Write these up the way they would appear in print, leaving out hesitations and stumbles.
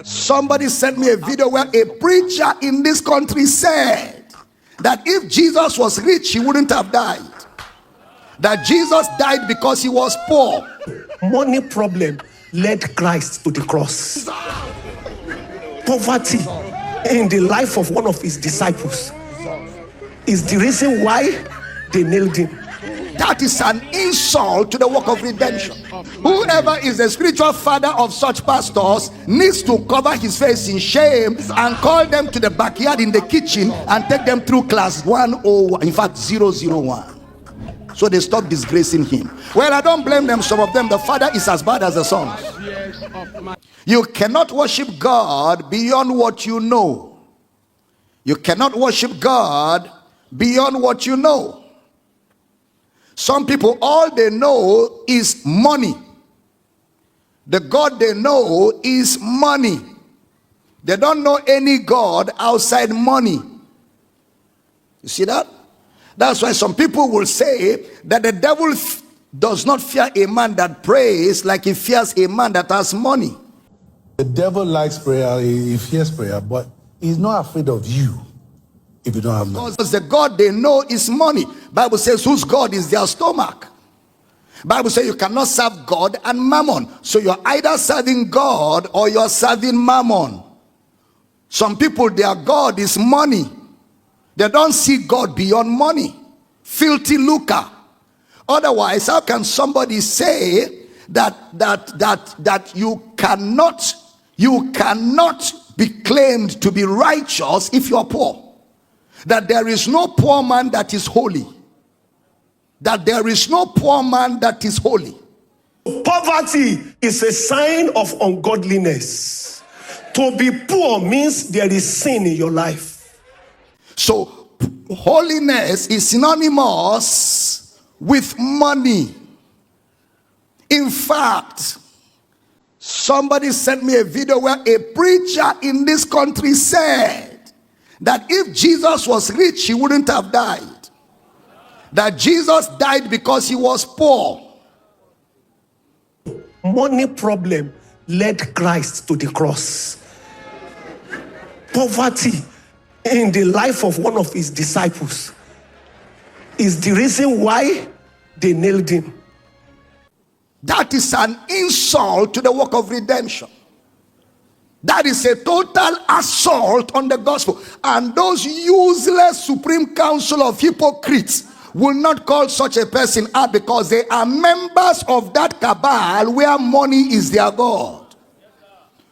Somebody sent me a video where a preacher in this country said that if Jesus was rich, he wouldn't have died. That Jesus died because he was poor. Money problem led Christ to the cross. Poverty in the life of one of his disciples is the reason why they nailed him. That is an insult to the work of redemption. Whoever is the spiritual father of such pastors needs to cover his face in shame and call them to the backyard in the kitchen and take them through class 101, in fact 001, so they stop disgracing him. Well, I don't blame them. Some of them, the father is as bad as the son. You cannot worship God beyond what you know. You cannot worship God beyond what you know. Some people, all they know is money. The God they know is money. They don't know any God outside money. You see that? That's why some people will say that the devil does not fear a man that prays like he fears a man that has money. The devil likes prayer, he fears prayer, but he's not afraid of you if you don't have money. Because the God they know is money. Bible says whose God is their stomach. Bible says you cannot serve God and mammon. So you're either serving God or you're serving mammon. Some people, their God is money. They don't see God beyond money. Filthy lucre. Otherwise, how can somebody say that you cannot be claimed to be righteous if you are poor? That there is no poor man that is holy. That there is no poor man that is holy. Poverty is a sign of ungodliness. To be poor means there is sin in your life. So holiness is synonymous with money. In fact, somebody sent me a video where a preacher in this country said that if Jesus was rich, he wouldn't have died. That Jesus died because he was poor. Money problem led Christ to the cross. Poverty in the life of one of his disciples is the reason why they nailed him. That is an insult to the work of redemption. That is a total assault on the gospel. And those useless Supreme Council of hypocrites will not call such a person out because they are members of that cabal where money is their God.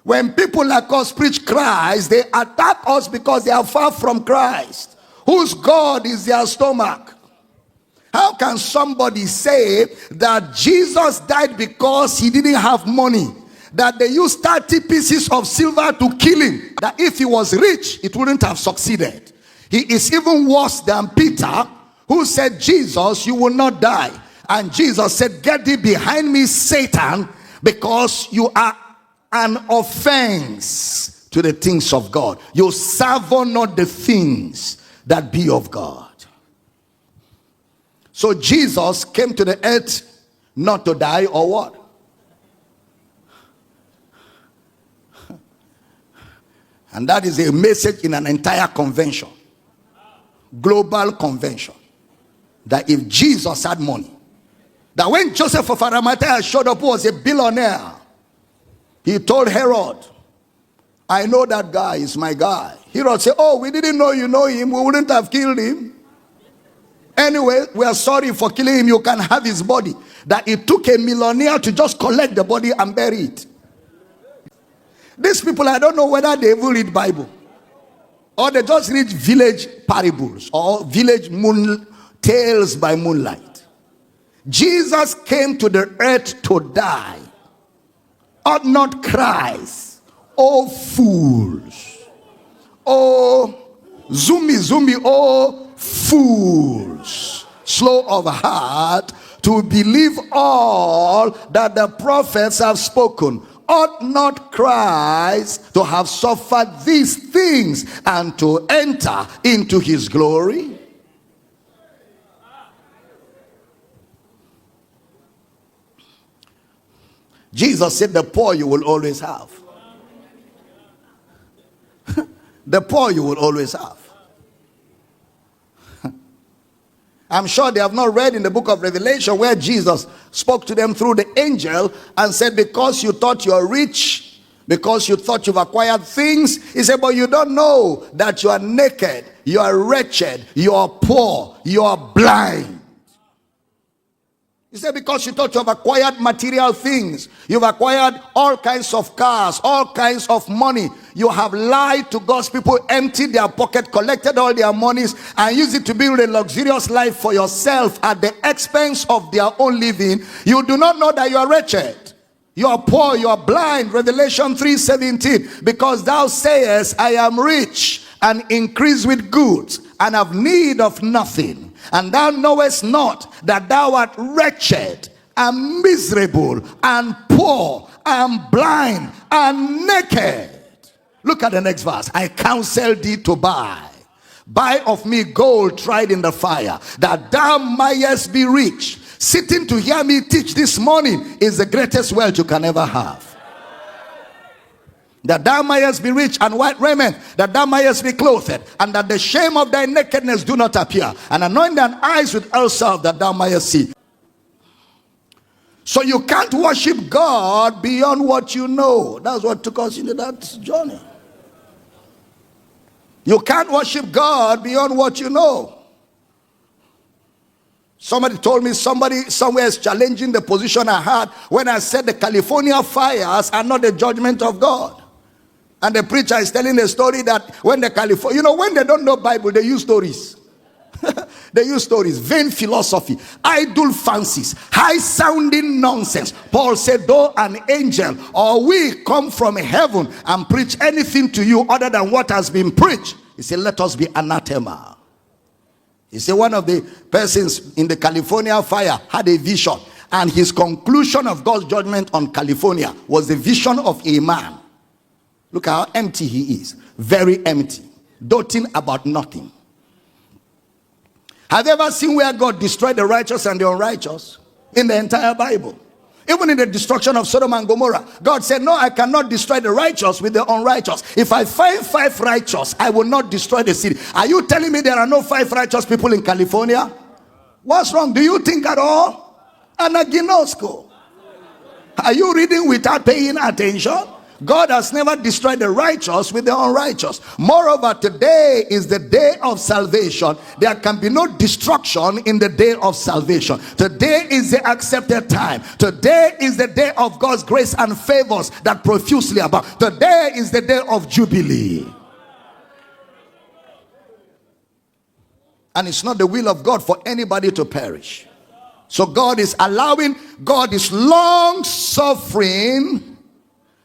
When people like us preach Christ, they attack us because they are far from Christ, whose God is their stomach. How can somebody say that Jesus died because he didn't have money? That they used 30 pieces of silver to kill him. That if he was rich, it wouldn't have succeeded. He is even worse than Peter, who said, Jesus, you will not die. And Jesus said, get thee behind me, Satan, because you are an offense to the things of God. You savour not the things that be of God. So Jesus came to the earth not to die, or what? And that is a message in an entire convention, global convention, that if Jesus had money, that when Joseph of Arimathea showed up, who was a billionaire, he told Herod, I know that guy is my guy. Herod said, oh, we didn't know you know him, we wouldn't have killed him. Anyway, we are sorry for killing him, you can have his body. That it took a millionaire to just collect the body and bury it. These people, I don't know whether they even read Bible, or they just read village parables or village tales by moonlight. Jesus came to the earth to die. Ought not Christ, oh fools, oh zumi, oh fools, slow of heart to believe all that the prophets have spoken. Ought not Christ to have suffered these things and to enter into his glory? Jesus said, the poor you will always have. The poor you will always have. I'm sure they have not read in the book of Revelation where Jesus spoke to them through the angel and said, because you thought you are rich, because you thought you've acquired things, he said, but you don't know that you are naked, you are wretched, you are poor, you are blind. He said, because you thought you have acquired material things, you've acquired all kinds of cars, all kinds of money, you have lied to God's people, emptied their pocket, collected all their monies, and used it to build a luxurious life for yourself at the expense of their own living. You do not know that you are wretched, you are poor, you are blind. Revelation 3:17, because thou sayest, I am rich and increase with goods, and have need of nothing, and thou knowest not that thou art wretched and miserable and poor and blind and naked. Look at the next verse. I counsel thee to buy of me gold tried in the fire, that thou mayest be rich. Sitting to hear me teach this morning is the greatest wealth you can ever have. That thou mayest be rich, and white raiment, that thou mayest be clothed, and that the shame of thy nakedness do not appear, and anoint thine eyes with oil salve, that thou mayest see. So you can't worship God beyond what you know. That's what took us into that journey. You can't worship God beyond what you know. Somebody told me somebody somewhere is challenging the position I had when I said the California fires are not the judgment of God. And the preacher is telling a story that when the California, when they don't know Bible, they use stories. They use stories, vain philosophy, idle fancies, high sounding nonsense. Paul said, though an angel or we come from heaven and preach anything to you other than what has been preached, he said, let us be anathema. He said one of the persons in the California fire had a vision, and his conclusion of God's judgment on California was the vision of a man. Look how empty he is. Very empty. Doting about nothing. Have you ever seen where God destroyed the righteous and the unrighteous? In the entire Bible. Even in the destruction of Sodom and Gomorrah, God said, no, I cannot destroy the righteous with the unrighteous. If I find 5 righteous, I will not destroy the city. Are you telling me there are no 5 righteous people in California? What's wrong? Do you think at all? Anaginosko. Are you reading without paying attention? God has never destroyed the righteous with the unrighteous. Moreover, today is the day of salvation. There can be no destruction in the day of salvation. Today is the accepted time. Today is the day of God's grace and favors that profusely abound. Today is the day of jubilee. And it's not the will of God for anybody to perish. So God is allowing, God is long suffering,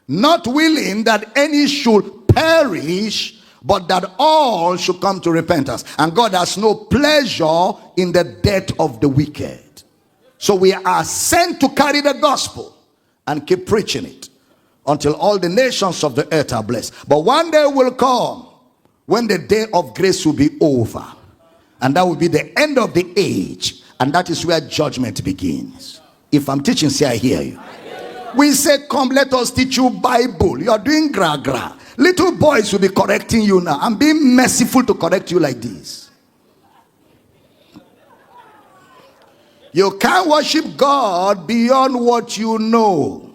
not willing that any should perish, but that all should come to repentance. And God has no pleasure in the death of the wicked. So we are sent to carry the gospel and keep preaching it until all the nations of the earth are blessed. But one day will come when the day of grace will be over, and that will be the end of the age, and that is where judgment begins. If I'm teaching, say I hear you. We say, come, let us teach you Bible. You are doing gra. Little boys will be correcting you now. I'm being merciful to correct you like this. You can't worship God beyond what you know.